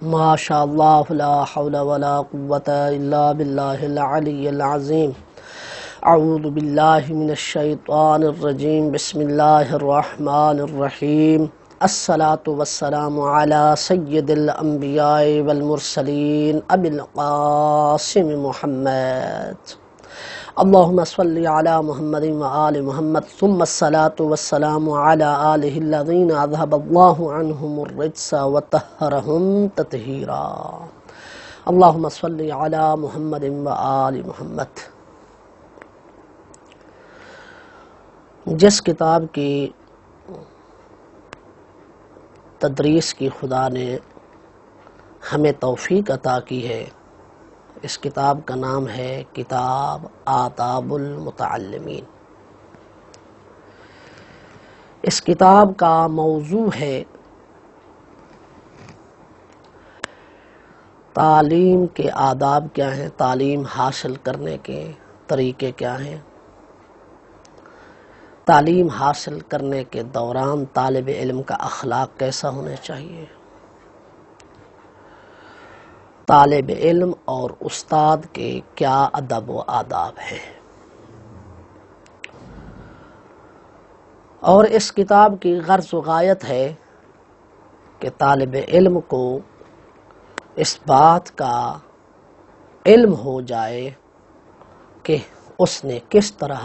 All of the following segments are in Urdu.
ما شاء اللہ لا حول ولا قوة الا باللہ العلی العظیم۔ اعوذ باللہ من الشیطان الرجیم، بسم اللہ الرحمن الرحیم۔ الصلاة والسلام علی سید الانبیاء والمرسلین ابی القاسم محمد۔ اللہم صلی علی محمد وآل محمد ثم الصلاة والسلام علی آلہ الذین اذہب اللہ عنہم الرجس وطہرہم تطہیرا۔ اللہم صلی علی محمد وآل محمد۔ جس کتاب کی تدریس کی خدا نے ہمیں توفیق عطا کی ہے، اس کتاب کا نام ہے کتاب آداب المتعلمین۔ اس کتاب کا موضوع ہے تعلیم کے آداب کیا ہیں، تعلیم حاصل کرنے کے طریقے کیا ہیں، تعلیم حاصل کرنے کے دوران طالب علم کا اخلاق کیسا ہونا چاہیے، طالب علم اور استاد کے کیا ادب و آداب ہیں۔ اور اس کتاب کی غرض و غایت ہے کہ طالب علم کو اس بات کا علم ہو جائے کہ اس نے کس طرح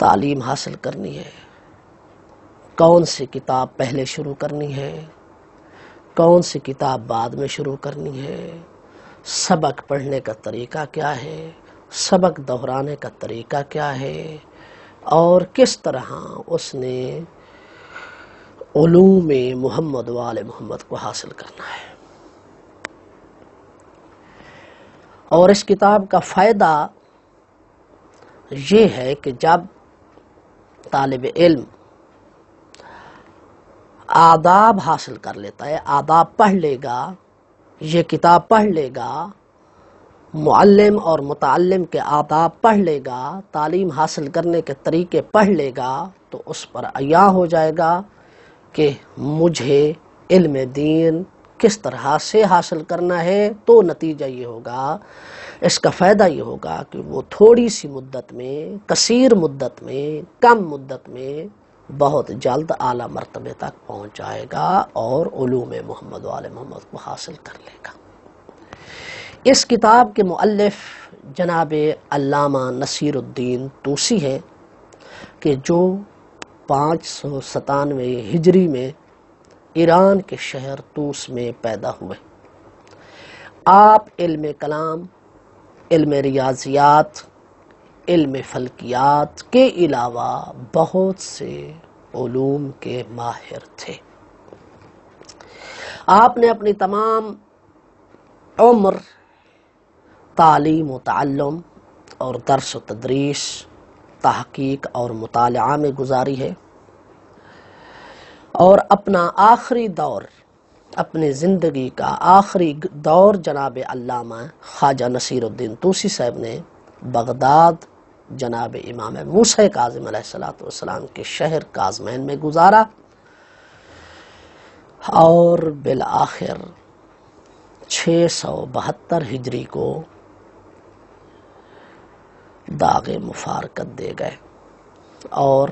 تعلیم حاصل کرنی ہے، کون سی کتاب پہلے شروع کرنی ہے، کون سی کتاب بعد میں شروع کرنی ہے، سبق پڑھنے کا طریقہ کیا ہے، سبق دہرانے کا طریقہ کیا ہے، اور کس طرح اس نے علوم محمد و آل محمد کو حاصل کرنا ہے۔ اور اس کتاب کا فائدہ یہ ہے کہ جب طالب علم آداب حاصل کر لیتا ہے، آداب پڑھ لے گا، یہ کتاب پڑھ لے گا، معلم اور متعلم کے آداب پڑھ لے گا، تعلیم حاصل کرنے کے طریقے پڑھ لے گا، تو اس پر عیاں ہو جائے گا کہ مجھے علم دین کس طرح سے حاصل کرنا ہے۔ تو نتیجہ یہ ہوگا، اس کا فائدہ یہ ہوگا کہ وہ تھوڑی سی مدت میں، قصیر مدت میں، کم مدت میں بہت جلد اعلیٰ مرتبے تک پہنچ جائے گا اور علوم محمد و آل محمد کو حاصل کر لے گا۔ اس کتاب کے مؤلف جناب علامہ نصیر الدین طوسی ہیں کہ جو 597 ہجری میں ایران کے شہر طوس میں پیدا ہوئے۔ آپ علم کلام، علم ریاضیات، علم فلکیات کے علاوہ بہت سے علوم کے ماہر تھے۔ آپ نے اپنی تمام عمر تعلیم و تعلم اور درس و تدریس، تحقیق اور مطالعہ میں گزاری ہے، اور اپنا آخری دور، اپنی زندگی کا آخری دور جناب علامہ خواجہ نصیر الدین طوسی صاحب نے بغداد جناب امام موسیٰ کاظم علیہ السلام کے شہر کاظمین میں گزارا، اور بالآخر 672 ہجری کو داغ مفارقت دے گئے، اور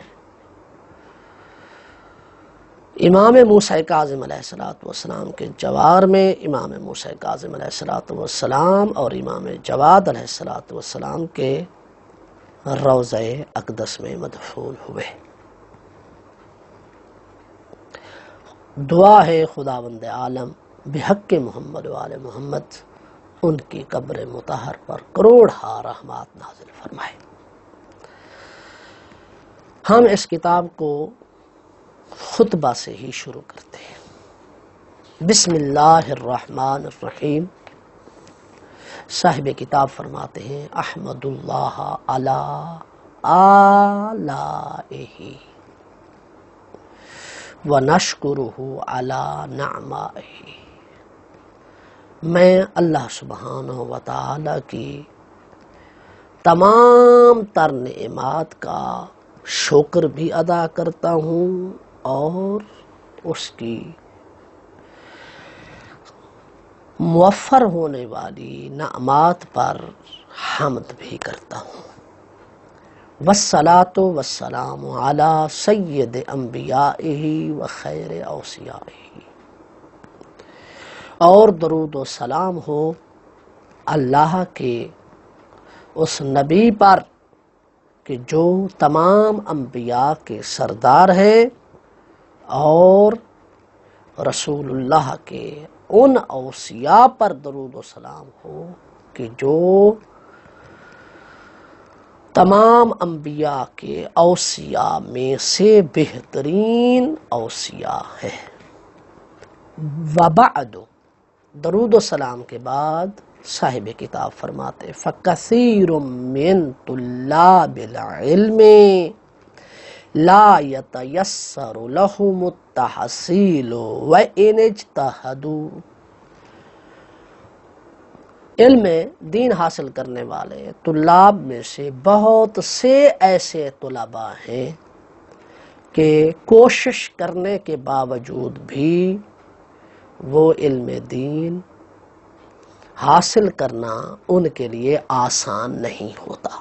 امام موسیٰ کاظم علیہ السلام کے جوار میں امام موسیٰ کاظم علیہ السلام اور امام جواد علیہ السلام کے روضہ اقدس میں مدفون ہوئے۔ دعا ہے خداوند عالم بحق محمد و آل محمد ان کی قبر مطہر پر کروڑہا رحمات نازل فرمائے۔ ہم اس کتاب کو خطبہ سے ہی شروع کرتے ہیں۔ بسم اللہ الرحمن الرحیم۔ صاحب کتاب فرماتے ہیں احمد اللہ علی آلائہ ونشکرہ علی نعمائہ۔ میں اللہ سبحانہ و تعالی کی تمام تر نعمات کا شکر بھی ادا کرتا ہوں اور اس کی موفر ہونے والی نعمات پر حمد بھی کرتا ہوں۔ والصلاۃ والسلام علی سید انبیائہ و خیر اوصیائہ، اور درود و سلام ہو اللہ کے اس نبی پر کہ جو تمام انبیاء کے سردار ہیں، اور رسول اللہ کے ان اوصیاء پر درود و سلام ہو کہ جو تمام انبیاء کے اوصیاء میں سے بہترین اوصیاء ہے۔ وبعد، درود و سلام کے بعد صاحب کتاب فرماتے فَكَثِيرٌ مِّن طُلَّابِ الْعِلْمِ لا يتيسر لهم التحصيل وإن اجتهدوا، علم دین حاصل کرنے والے طلاب میں سے بہت سے ایسے طلباء ہیں کہ کوشش کرنے کے باوجود بھی وہ علم دین حاصل کرنا ان کے لیے آسان نہیں ہوتا۔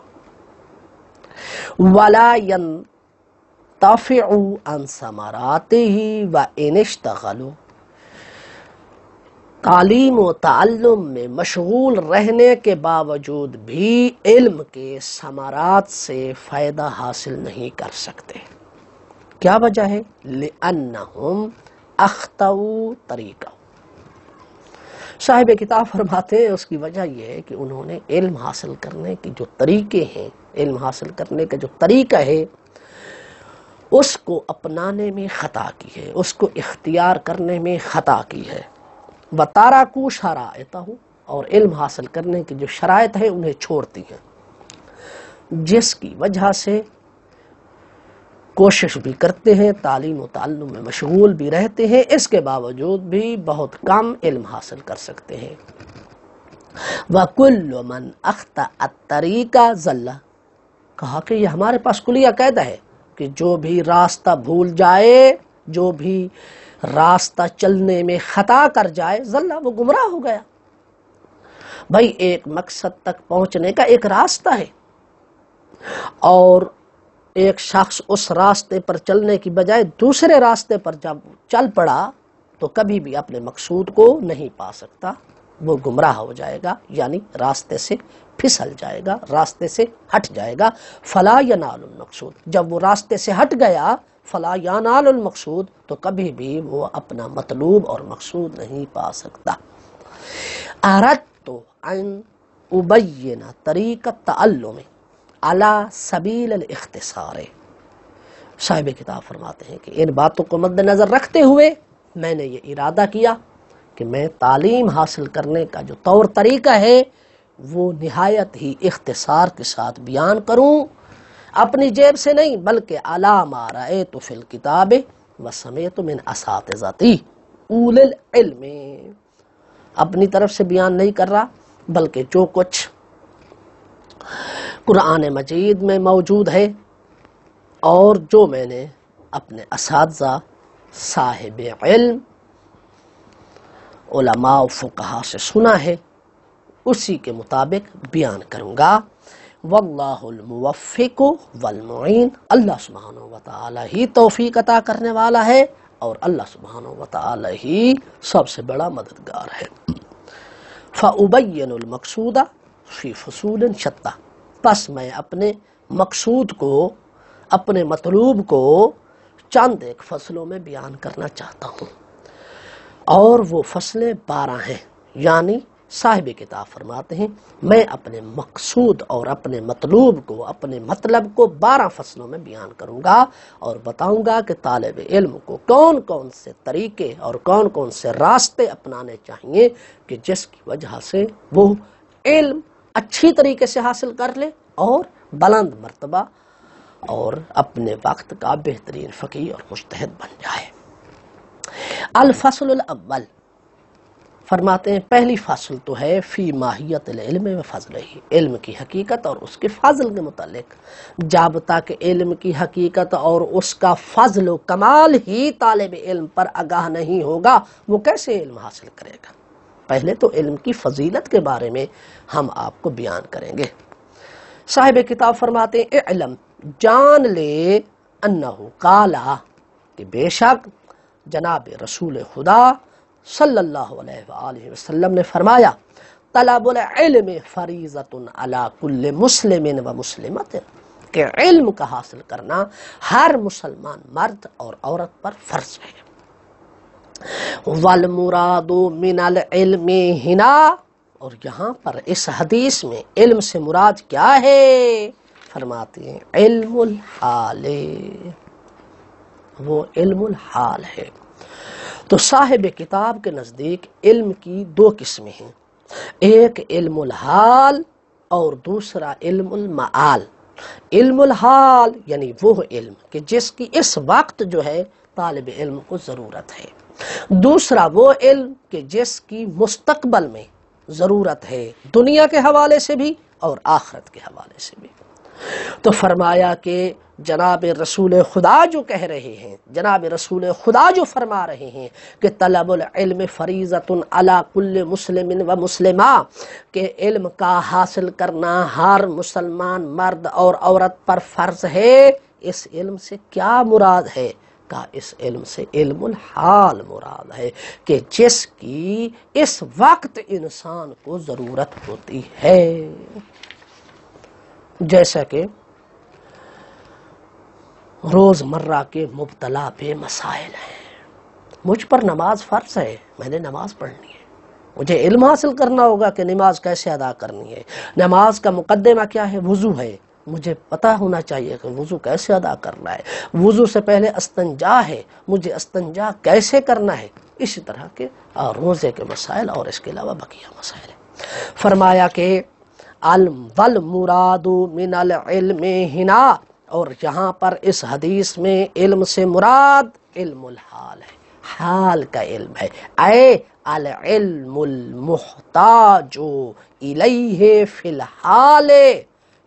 وَلَا يَنْتَفِعُ عَنْ ثَمَرَاتِهِ وَإِنِ اشْتَغَلُوا، تعلیم و تعلم میں مشغول رہنے کے باوجود بھی علم کے ثمرات سے فائدہ حاصل نہیں کر سکتے۔ کیا وجہ ہے؟ لِأَنَّهُمْ أَخْطَئُوا طَرِيقَهُ، صاحب کتاب فرماتے ہیں اس کی وجہ یہ ہے کہ انہوں نے علم حاصل کرنے کے جو طریقے ہیں، علم حاصل کرنے کا جو طریقہ ہے اس کو اپنانے میں خطا کی ہے، اس کو اختیار کرنے میں خطا کی ہے۔ وَتَرَكُوا شَرَائِطَهُ، اور علم حاصل کرنے کی جو شرائط ہے انہیں چھوڑتی ہیں، جس کی وجہ سے کوشش بھی کرتے ہیں، تعلیم و تعلم میں مشغول بھی رہتے ہیں، اس کے باوجود بھی بہت کم علم حاصل کر سکتے ہیں۔ وَكُلُّ مَنْ أَخْطَأَ الطَّرِيقَ ضَلَّ، کہا کہ یہ ہمارے پاس کلیہ قاعدہ ہے کہ جو بھی راستہ بھول جائے، جو بھی راستہ چلنے میں خطا کر جائے، ضلع، وہ گمراہ ہو گیا۔ بھائی ایک مقصد تک پہنچنے کا ایک راستہ ہے، اور ایک شخص اس راستے پر چلنے کی بجائے دوسرے راستے پر جب چل پڑا تو کبھی بھی اپنے مقصود کو نہیں پا سکتا، وہ گمراہ ہو جائے گا، یعنی راستے سے پھسل جائے گا، راستے سے ہٹ جائے گا۔ فلا ینال المقصود، جب وہ راستے سے ہٹ گیا، فلا ینال المقصود، تو کبھی بھی وہ اپنا مطلوب اور مقصود نہیں پا سکتا۔ اردت ان ابین طریق التعلم علی سبیل الاختصار، صاحب کتاب فرماتے ہیں کہ ان باتوں کو مد نظر رکھتے ہوئے میں نے یہ ارادہ کیا کہ میں تعلیم حاصل کرنے کا جو طور طریقہ ہے وہ نہایت ہی اختصار کے ساتھ بیان کروں، اپنی جیب سے نہیں بلکہ علی ما رأیت فی الکتاب وسمعت من اساتذتی اولی العلم، اپنی طرف سے بیان نہیں کر رہا بلکہ جو کچھ قرآن مجید میں موجود ہے اور جو میں نے اپنے اساتذہ صاحب علم علماء و فقہا سے سنا ہے اسی کے مطابق بیان کروں گا۔ واللہ الموفق والمعین، اللہ سبحانہ وتعالی ہی توفیق عطا کرنے والا ہے اور اللہ سبحانہ وتعالی ہی سب سے بڑا مددگار ہے۔ فأبین المقصود فی فصول شتیٰ، پس میں اپنے مقصود کو، اپنے مطلوب کو چند ایک فصلوں میں بیان کرنا چاہتا ہوں، اور وہ فصلیں 12 ہیں، یعنی صاحب کتاب فرماتے ہیں میں اپنے مقصود اور اپنے مطلوب کو، اپنے مطلب کو 12 فصلوں میں بیان کروں گا، اور بتاؤں گا کہ طالب علم کو کون کون سے طریقے اور کون کون سے راستے اپنانے چاہیے کہ جس کی وجہ سے وہ علم اچھی طریقے سے حاصل کر لے اور بلند مرتبہ اور اپنے وقت کا بہترین فقیہ اور مجتہد بن جائے۔ الفصل الاول، فرماتے ہیں پہلی فصل تو ہے فی ماہیت العلم و فضلہ، علم کی حقیقت اور اس کے فضل کے متعلق۔ جب تک علم کی حقیقت اور اس کا فضل و کمال ہی طالب علم پر آگاہ نہیں ہوگا وہ کیسے علم حاصل کرے گا؟ پہلے تو علم کی فضیلت کے بارے میں ہم آپ کو بیان کریں گے۔ صاحب کتاب فرماتے ہیں اعلم، جان لے، انہو قالا، کہ بے شک جناب رسول خدا صلی اللہ علیہ وآلہ وسلم نے فرمایا، طلب العلم فریضۃ علی کل مسلم و مسلمۃ، کہ علم کا حاصل کرنا ہر مسلمان مرد اور عورت پر فرض ہے۔ والمراد من العلم ہنا، اور یہاں پر اس حدیث میں علم سے مراد کیا ہے؟ فرماتے ہیں علم الحال، وہ علم الحال ہے۔ تو صاحب کتاب کے نزدیک علم کی دو قسمیں ہیں، ایک علم الحال اور دوسرا علم المعال۔ علم الحال یعنی وہ علم کہ جس کی اس وقت جو ہے طالب علم کو ضرورت ہے، دوسرا وہ علم کہ جس کی مستقبل میں ضرورت ہے، دنیا کے حوالے سے بھی اور آخرت کے حوالے سے بھی۔ تو فرمایا کہ جناب رسول خدا جو کہہ رہے ہیں، جناب رسول خدا جو فرما رہے ہیں کہ طلب العلم فریضۃ علی کل مسلم و مسلمہ، کہ علم کا حاصل کرنا ہر مسلمان مرد اور عورت پر فرض ہے، اس علم سے کیا مراد ہے؟ کہ اس علم سے علم الحال مراد ہے، کہ جس کی اس وقت انسان کو ضرورت ہوتی ہے۔ جیسا کہ روز مرہ کے مبتلا بے مسائل ہیں، مجھ پر نماز فرض ہے، میں نے نماز پڑھنی ہے، مجھے علم حاصل کرنا ہوگا کہ نماز کیسے ادا کرنی ہے، نماز کا مقدمہ کیا ہے؟ وضو ہے، مجھے پتہ ہونا چاہیے کہ وضو کیسے ادا کرنا ہے، وضو سے پہلے استنجا ہے، مجھے استنجا کیسے کرنا ہے۔ اسی طرح کے روزے کے مسائل اور اس کے علاوہ بقیہ مسائل ہیں۔ فرمایا کہ والمراد من العلم ہنا، اور یہاں پر اس حدیث میں علم سے مراد علم الحال ہے، حال کا علم ہے، اے العلم المحتاج الیہ فی الحال،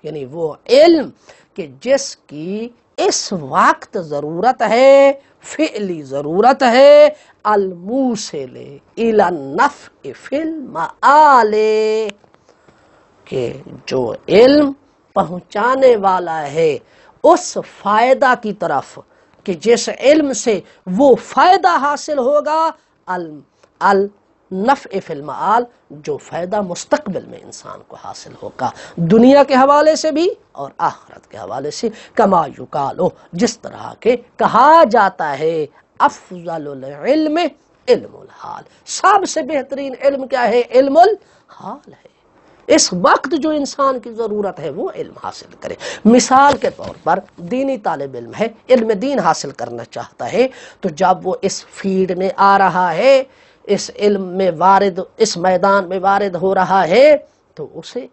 یعنی وہ علم کہ جس کی اس وقت ضرورت ہے، فعلی ضرورت ہے، الموصل الی النفع فی المآل، کہ جو علم پہنچانے والا ہے اس فائدہ کی طرف، کہ جس علم سے وہ فائدہ حاصل ہوگا، النفع فی المآل، جو فائدہ مستقبل میں انسان کو حاصل ہوگا، دنیا کے حوالے سے بھی اور آخرت کے حوالے سے، کما یقال، جس طرح کے کہا جاتا ہے افضل العلم علم الحال، سب سے بہترین علم کیا ہے؟ علم الحال ہے، اس وقت جو انسان کی ضرورت ہے وہ علم حاصل کرے۔ مثال کے طور پر دینی طالب علم ہے، علم دین حاصل کرنا چاہتا ہے، تو جب وہ اس فیلڈ میں آ رہا ہے، اس علم میں وارد، اس میدان میں وارد ہو رہا ہے، تو اسے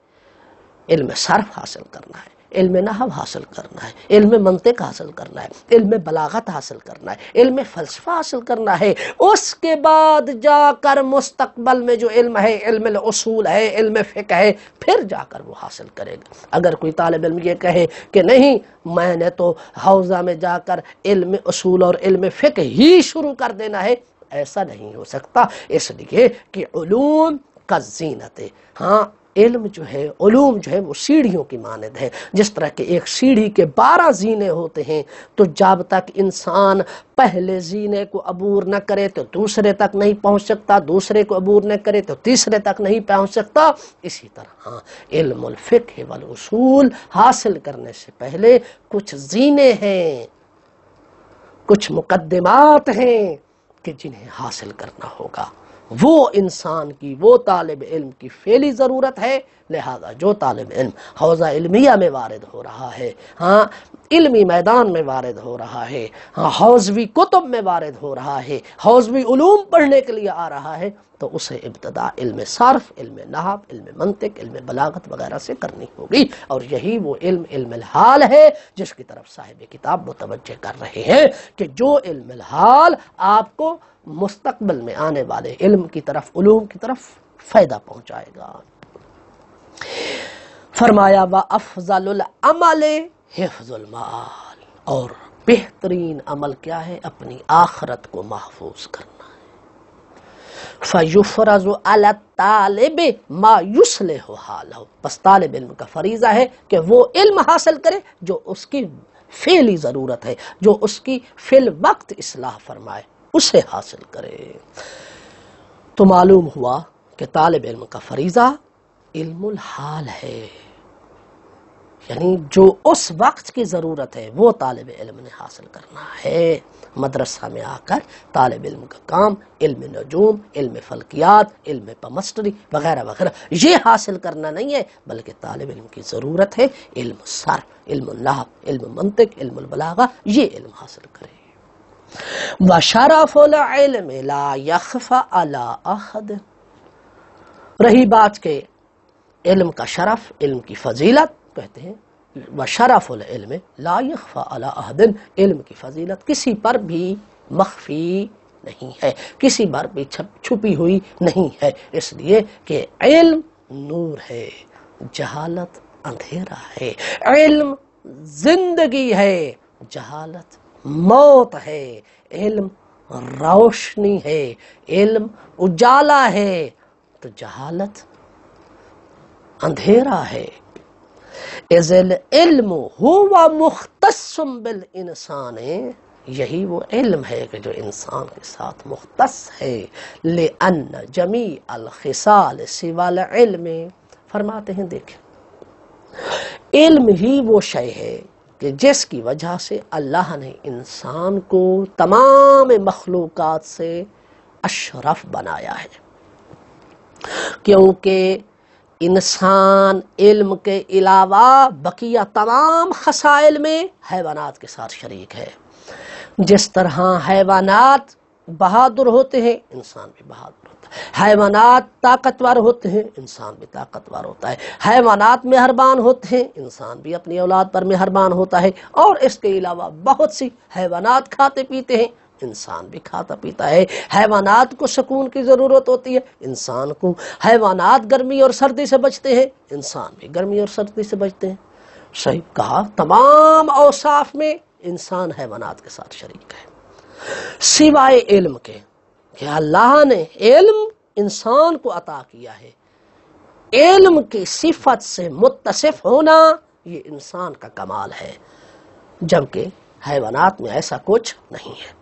علم صرف حاصل کرنا ہے، علم نحو حاصل کرنا ہے، علم منطق حاصل کرنا ہے، علم بلاغت حاصل کرنا ہے، علم فلسفہ حاصل کرنا ہے، اس کے بعد جا کر مستقبل میں جو علم ہے، علم الاصول ہے، علم فقہ ہے، پھر جا کر وہ حاصل کرے گا۔ اگر کوئی طالب علم یہ کہے کہ نہیں، میں نے تو حوزہ میں جا کر علم اصول اور علم فقہ ہی شروع کر دینا ہے، ایسا نہیں ہو سکتا، اس لیے کہ علوم کا زینت ہے، ہاں علم جو ہے، علوم جو ہے وہ سیڑھیوں کی مانند ہے، جس طرح کہ ایک سیڑھی کے 12 زینے ہوتے ہیں، تو جب تک انسان پہلے زینے کو عبور نہ کرے تو دوسرے تک نہیں پہنچ سکتا، دوسرے کو عبور نہ کرے تو تیسرے تک نہیں پہنچ سکتا۔ اسی طرح علم الفقہ والاصول حاصل کرنے سے پہلے کچھ زینے ہیں، کچھ مقدمات ہیں کہ جنہیں حاصل کرنا ہوگا، وہ انسان کی، وہ طالب علم کی فعلی ضرورت ہے۔ لہذا جو طالب علم حوزہ علمیہ میں وارد ہو رہا ہے، ہاں علمی میدان میں وارد ہو رہا ہے، ہاں حوزوی کتب میں وارد ہو رہا ہے، حوزوی علوم پڑھنے کے لیے آ رہا ہے، تو اسے ابتدا علم صرف، علم نحو، علم منطق، علم بلاغت وغیرہ سے کرنی ہوگی، اور یہی وہ علم، علم الحال ہے جس کی طرف صاحب کتاب متوجہ کر رہے ہیں، کہ جو علم الحال آپ کو مستقبل میں آنے والے علم کی طرف، علوم کی طرف فائدہ پہنچائے گا۔ فرمایا وَأَفْضَلُ الْعَمَلِ حِفْظُ الْمَآلِ، اور بہترین عمل کیا ہے؟ اپنی آخرت کو محفوظ کرنا ہے۔ فَيُفْرَضُ عَلَى الطَّالِبِ مَا يُصْلِحُ حَالَهُ، بس طالب علم کا فریضہ ہے کہ وہ علم حاصل کرے جو اس کی فعلی ضرورت ہے، جو اس کی فی الوقت اصلاح فرمائے، اسے حاصل کرے۔ تو معلوم ہوا کہ طالب علم کا فریضہ علم الحال ہے، یعنی جو اس وقت کی ضرورت ہے وہ طالب علم نے حاصل کرنا ہے۔ مدرسہ میں آ کر طالب علم کا کام علم نجوم، علم فلکیات، علم کیمسٹری وغیرہ وغیرہ یہ حاصل کرنا نہیں ہے، بلکہ طالب علم کی ضرورت ہے علم صرف، علم النحو، علم منطق، علم البلاغہ، یہ علم حاصل کرے۔ وَشَرَفُ الْعِلْمِ لَا يَخْفَى عَلَىٰ أَحَدٍ، رہی بات کہ علم کا شرف، علم کی فضیلت، کہتے ہیں وَشَرَفُ الْعِلْمِ لَا يَخْفَى عَلَىٰ أَحَدٍ، علم کی فضیلت کسی پر بھی مخفی نہیں ہے، کسی پر بھی چھپی ہوئی نہیں ہے، اس لیے کہ علم نور ہے، جہالت اندھیرا ہے، علم زندگی ہے، جہالت موت ہے، علم روشنی ہے، علم اجالا ہے، تو جہالت اندھیرا ہے۔ اذ العلم هو مختص بالانسان، یہی وہ علم ہے کہ جو انسان کے ساتھ مختص ہے۔ لأن جمیع الخصال سوى العلم، فرماتے ہیں دیکھیں علم ہی وہ شے ہے کہ جس کی وجہ سے اللہ نے انسان کو تمام مخلوقات سے اشرف بنایا ہے، کیونکہ انسان علم کے علاوہ بقیہ تمام خصائل میں حیوانات کے ساتھ شریک ہے۔ جس طرح حیوانات بہادر ہوتے ہیں، انسان بھی بہادر ہوتا ہے، حیوانات طاقتور ہوتے ہیں، انسان بھی طاقتور ہوتا ہے، حیوانات مہربان ہوتے ہیں، انسان بھی اپنی اولاد پر مہربان ہوتا ہے، اور اس کے علاوہ بہت سی حیوانات کھاتے پیتے ہیں، انسان بھی کھاتا پیتا ہے، حیوانات کو سکون کی ضرورت ہوتی ہے، انسان کو، حیوانات گرمی اور سردی سے بچتے ہیں، انسان بھی گرمی اور سردی سے بچتے ہیں۔ صحیح کہا، تمام اوصاف میں انسان حیوانات کے ساتھ شریک ہے، سوائے علم کے کہ اللہ نے علم انسان کو عطا کیا ہے، علم کی صفت سے متصف ہونا یہ انسان کا کمال ہے، جبکہ حیوانات میں ایسا کچھ نہیں ہے۔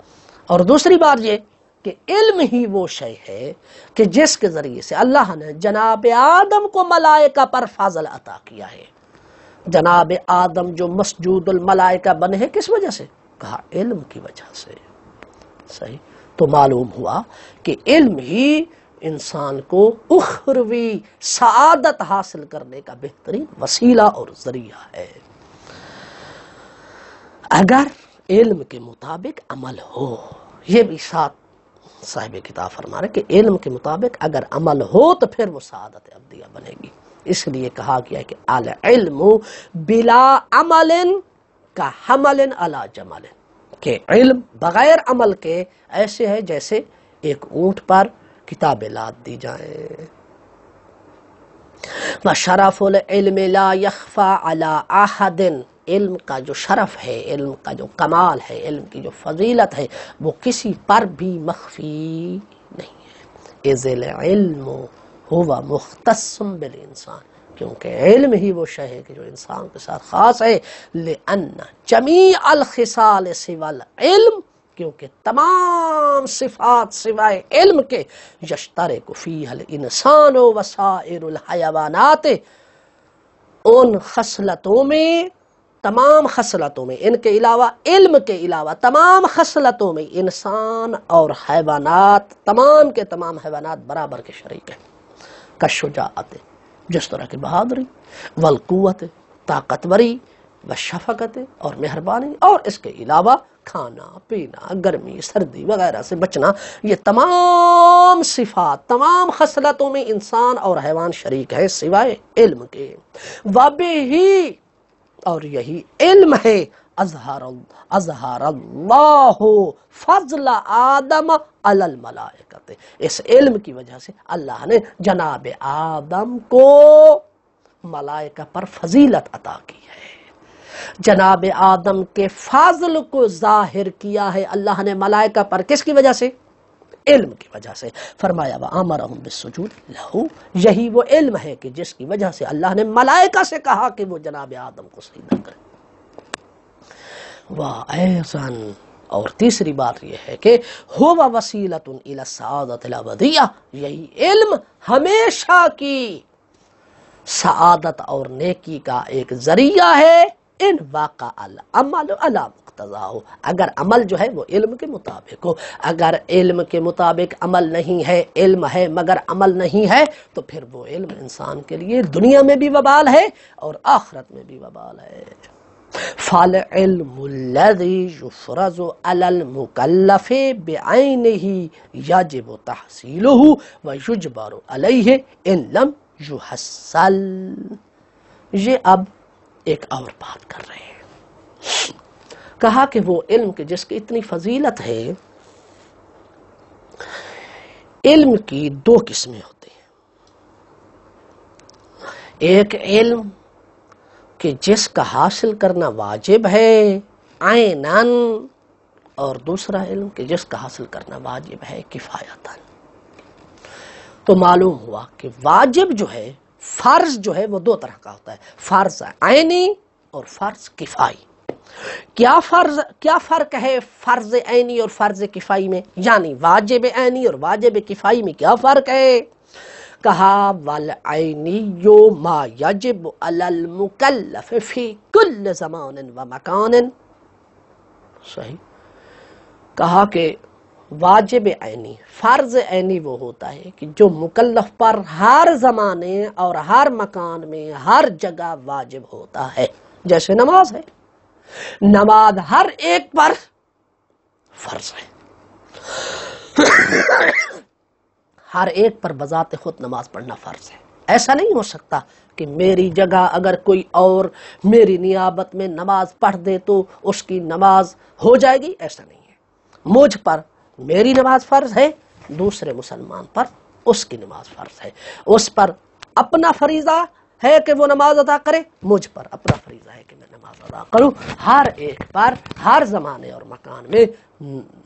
اور دوسری بات یہ کہ علم ہی وہ شے ہے کہ جس کے ذریعے سے اللہ نے جناب آدم کو ملائکہ پر فضل عطا کیا ہے۔ جناب آدم جو مسجود الملائکہ بنے ہیں کس وجہ سے؟ کہا علم کی وجہ سے۔ صحیح، تو معلوم ہوا کہ علم ہی انسان کو اخروی سعادت حاصل کرنے کا بہترین وسیلہ اور ذریعہ ہے۔ اگر علم کے مطابق عمل ہو، یہ بھی ساتھ صاحب کتاب فرما رہے کہ علم کے مطابق اگر عمل ہو تو پھر وہ سعادت ابدیہ بنے گی۔ اس لیے کہا گیا کہ العلم بلا عمل کا حمل علی جمل، کہ علم بغیر عمل کے ایسے ہے جیسے ایک اونٹ پر کتابیں لاد دی جائیں۔ وَشَرَفُ الْعِلْمِ لَا يَخْفَى عَلَىٰ أَحَدٍ، علم کا جو شرف ہے، علم کا جو کمال ہے، علم کی جو فضیلت ہے، وہ کسی پر بھی مخفی نہیں ہے۔ اذ العلم هو مختص بالانسان، کیونکہ علم ہی وہ شے ہے کہ جو انسان کے ساتھ خاص ہے۔ لأن جمیع الخصال سوى العلم، کیونکہ تمام صفات سوائے علم کے یشترک فیہ الانسان وسائر الحیوانات، ان خصلتوں میں، تمام خصلتوں میں، ان کے علاوہ، علم کے علاوہ تمام خصلتوں میں انسان اور حیوانات، تمام کے تمام حیوانات برابر کے شریک ہیں۔ کالشجاعت، جس طرح کی بہادری، والقوت، طاقتوری، والشفقت، اور مہربانی، اور اس کے علاوہ کھانا پینا، گرمی سردی وغیرہ سے بچنا، یہ تمام صفات، تمام خصلتوں میں انسان اور حیوان شریک ہے سوائے علم کے۔ وَبِهِ، اور یہی علم ہے، اظہر اللہ فضل آدم علی الملائکۃ، اس علم کی وجہ سے اللہ نے جناب آدم کو ملائکہ پر فضیلت عطا کی ہے، جناب آدم کے فضل کو ظاہر کیا ہے اللہ نے ملائکہ پر، کس کی وجہ سے؟ علم کی وجہ سے۔ فرمایا وَآمَرَهُمْ بِالسُّجُودِ لَهُ، یہی وہ علم ہے کہ جس کی وجہ سے اللہ نے ملائکہ سے کہا کہ وہ جناب آدم کو سجدہ کرے۔ وَأَيْضًا، اور تیسری بات یہ ہے کہ هُوَ وَسِيلَةٌ إِلَى السَّعَادَةِ الْأَبَدِيَّةِ، یہی علم ہمیشہ کی سعادت اور نیکی کا ایک ذریعہ ہے۔ ان واقع العمل علی مقتضاہ، اگر عمل جو ہے وہ علم کے مطابق ہو۔ اگر علم کے مطابق عمل نہیں ہے، علم ہے مگر عمل نہیں ہے، تو پھر وہ علم انسان کے لیے دنیا میں بھی وبال ہے اور آخرت میں بھی وبال ہے۔ فالعلم الذي يفرض على المكلف بعينه يجب تحصيله ويجبر عليه ان لم يحصل۔ یہ اب ایک اور بات کر رہے ہیں، کہا کہ وہ علم کے جس کی اتنی فضیلت ہے، علم کی دو قسمیں ہوتی ہیں۔ ایک علم کہ جس کا حاصل کرنا واجب ہے عیناً، اور دوسرا علم کہ جس کا حاصل کرنا واجب ہے کفایتاً۔ تو معلوم ہوا کہ واجب جو ہے، فرض جو ہے وہ دو طرح کا ہوتا ہے، فرض عینی اور فرض کفائی۔ کیا فرق ہے فرض عینی اور فرض کفائی میں؟ یعنی واجب عینی اور واجب کفائی میں کیا فرق ہے؟ کہا والعینی ما یجب علی المکلف فی کل زمان و مکان۔ صحیح، کہا کہ واجب عینی، فرض عینی وہ ہوتا ہے کہ جو مکلف پر ہر زمانے اور ہر مکان میں ہر جگہ واجب ہوتا ہے، جیسے نماز ہے۔ نماز ہر ایک پر فرض ہے، ہر ایک پر بذات خود نماز پڑھنا فرض ہے۔ ایسا نہیں ہو سکتا کہ میری جگہ اگر کوئی اور میری نیابت میں نماز پڑھ دے تو اس کی نماز ہو جائے گی، ایسا نہیں ہے۔ مجھ پر میری نماز فرض ہے، دوسرے مسلمان پر اس کی نماز فرض ہے۔ اس پر اپنا فریضہ ہے کہ وہ نماز ادا کرے، مجھ پر اپنا فریضہ ہے کہ میں نماز ادا کروں۔ ہر ایک پر ہر زمانے اور مکان میں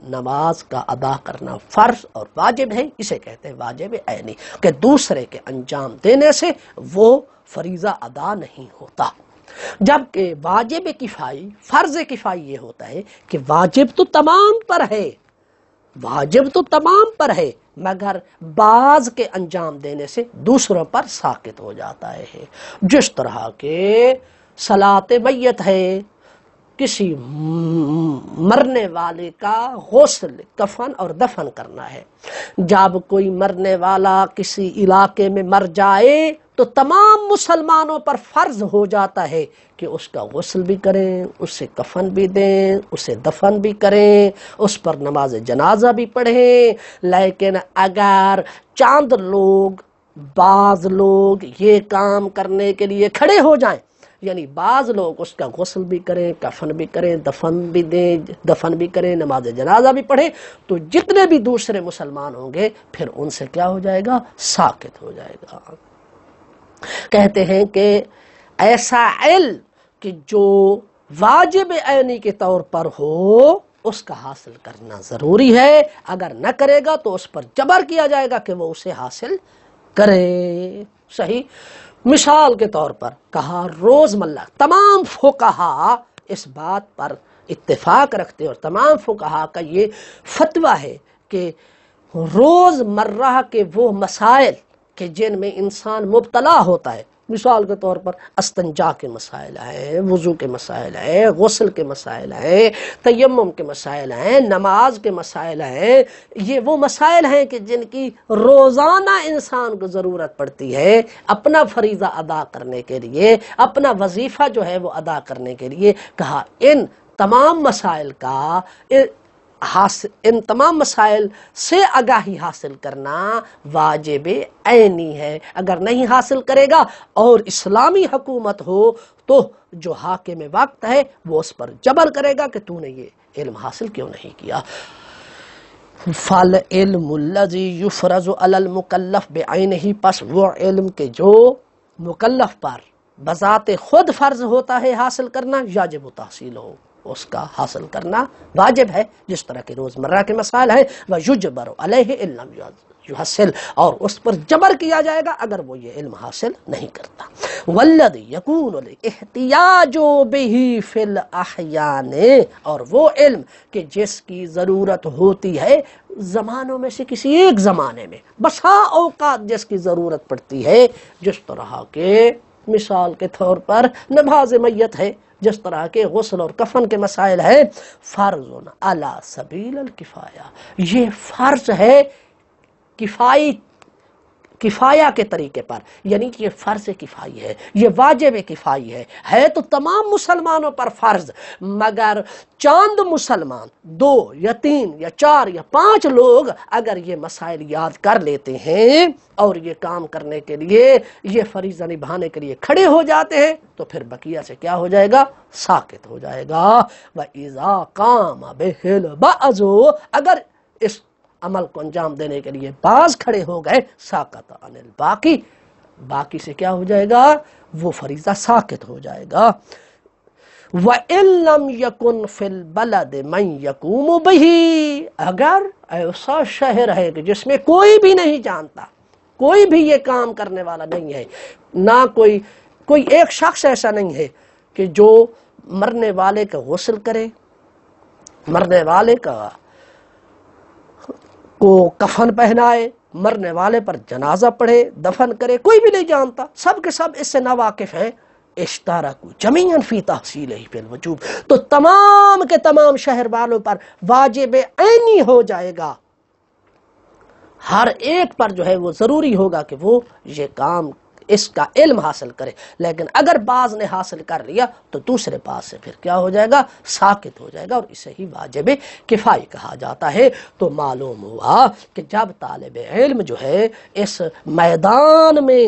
نماز کا ادا کرنا فرض اور واجب ہے۔ اسے کہتے ہیں واجب عینی، کہ دوسرے کے انجام دینے سے وہ فریضہ ادا نہیں ہوتا۔ جبکہ واجب کفائی، فرض کفائی یہ ہوتا ہے کہ واجب تو تمام پر ہے، واجب تو تمام پر ہے، مگر بعض کے انجام دینے سے دوسروں پر ساقط ہو جاتا ہے۔ جس طرح کہ صلاۃ میت ہے، کسی مرنے والے کا غسل، کفن اور دفن کرنا ہے۔ جب کوئی مرنے والا کسی علاقے میں مر جائے تو تمام مسلمانوں پر فرض ہو جاتا ہے کہ اس کا غسل بھی کریں، اسے کفن بھی دیں، اسے دفن بھی کریں، اس پر نماز جنازہ بھی پڑھیں۔ لیکن اگر چند لوگ، بعض لوگ یہ کام کرنے کے لیے کھڑے ہو جائیں، یعنی بعض لوگ اس کا غسل بھی کریں، کفن بھی کریں، دفن بھی دیں، دفن بھی کریں، نماز جنازہ بھی پڑھیں، تو جتنے بھی دوسرے مسلمان ہوں گے پھر ان سے کیا ہو جائے گا؟ ساقط ہو جائے گا۔ کہتے ہیں کہ ایسا علم کہ جو واجب عینی کے طور پر ہو اس کا حاصل کرنا ضروری ہے، اگر نہ کرے گا تو اس پر جبر کیا جائے گا کہ وہ اسے حاصل کرے۔ صحیح، مثال کے طور پر کہا روزمرہ تمام فقہا اس بات پر اتفاق رکھتے اور تمام فقہا کا یہ فتویٰ ہے کہ روزمرہ کے وہ مسائل کہ جن میں انسان مبتلا ہوتا ہے، مثال کے طور پر استنجا کے مسائل ہیں، وضو کے مسائل ہیں، غسل کے مسائل ہیں، تیمم کے مسائل ہیں، نماز کے مسائل ہیں، یہ وہ مسائل ہیں کہ جن کی روزانہ انسان کو ضرورت پڑتی ہے اپنا فریضہ ادا کرنے کے لیے، اپنا وظیفہ جو ہے وہ ادا کرنے کے لیے۔ کہا ان تمام مسائل کا، ان تمام مسائل سے آگاہی حاصل کرنا واجب عینی ہے۔ اگر نہیں حاصل کرے گا اور اسلامی حکومت ہو تو جو حاکم وقت ہے وہ اس پر جبر کرے گا کہ تو نے یہ علم حاصل کیوں نہیں کیا۔ فالعلم الذی یفرض علی المکلف بعینہ، پس وہ علم کے جو مکلف پر بذات خود فرض ہوتا ہے حاصل کرنا، یجب تحصیل ہو، اس کا حاصل کرنا واجب ہے، جس طرح کے روزمرہ کے مسائل ہیں وَيُجْبَرُ عَلَيْهِ إِن لَّمْ يُحَصِّلْ، اور اس پر جبر کیا جائے گا اگر وہ یہ علم حاصل نہیں کرتا۔ وَالَّذِي يَكُونُ الْاحْتِيَاجُ بِهِ فِي الْأَحْيَانِ، اور وہ علم کہ جس کی ضرورت ہوتی ہے زمانوں میں سے کسی ایک زمانے میں، بسا اوقات جس کی ضرورت پڑتی ہے، جس طرح کے مثال کے طور پر نماز میت ہے، جس طرح کے غسل اور کفن کے مسائل ہیں، فرض علی سبیل الکفایہ، یہ فرض ہے کفایہ کے طریقے پر، یعنی کہ یہ فرض کفائی ہے، یہ واجب کفائی ہے تو تمام مسلمانوں پر فرض، مگر چاند مسلمان 2 یا 3 یا 4 یا 5 لوگ اگر یہ مسائل یاد کر لیتے ہیں اور یہ کام کرنے کے لیے، یہ فریضہ نبھانے کے لیے کھڑے ہو جاتے ہیں، تو پھر بقیہ سے کیا ہو جائے گا؟ ساکت ہو جائے گا۔ وَإِذَا قَامَ بِهِ الْبَعْضُ، اگر اس عمل کو انجام دینے کے لیے بعض کھڑے ہو گئے، ساکت عن الباقی، باقی سے کیا ہو جائے گا؟ وہ فریضہ ساکت ہو جائے گا۔ وَإِن لَّمْ يَكُنْ فِي الْبَلَدِ مَن يَقُومُ بِهِ، اگر ایسا شہر ہے کہ جس میں کوئی بھی نہیں جانتا، کوئی بھی یہ کام کرنے والا نہیں ہے، نہ کوئی ایک شخص ایسا نہیں ہے کہ جو مرنے والے کا غسل کرے، مرنے والے کو کفن پہنائے، مرنے والے پر جنازہ پڑھے، دفن کرے، کوئی بھی نہیں جانتا، سب کے سب اس سے ناواقف ہیں، اشترکوا جمیعا فی تحصیلہ فی الوجوب، تو تمام کے تمام شہر والوں پر واجب عینی ہو جائے گا، ہر ایک پر جو ہے وہ ضروری ہوگا کہ وہ یہ کام، اس کا علم حاصل کرے۔ لیکن اگر بعض نے حاصل کر لیا تو دوسرے بعض سے پھر کیا ہو جائے گا؟ ساکت ہو جائے گا، اور اسے ہی واجب کفائی کہا جاتا ہے۔ تو معلوم ہوا کہ جب طالب علم جو ہے اس میدان میں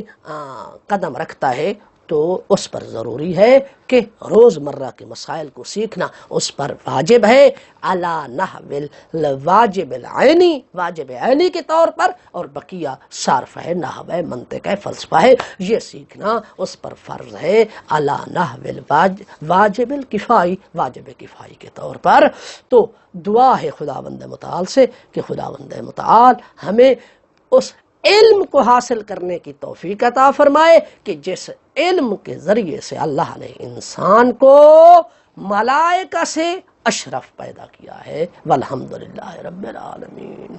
قدم رکھتا ہے تو اس پر ضروری ہے کہ روزمرہ کے مسائل کو سیکھنا اس پر واجب ہے، علی نحو الواجب العینی، واجب عینی کے طور پر، اور بقیہ صرف ہے، نحو ہے، منطق ہے، فلسفہ ہے، یہ سیکھنا اس پر فرض ہے علی نحو الواجب الکفائی، واجب کفائی کے طور پر۔ تو دعا ہے خداوند متعال سے کہ خداوند متعال ہمیں اس علم کو حاصل کرنے کی توفیق عطا فرمائے کہ جس علم کے ذریعے سے اللہ نے انسان کو ملائکہ سے اشرف پیدا کیا ہے۔ والحمدللہ رب العالمین۔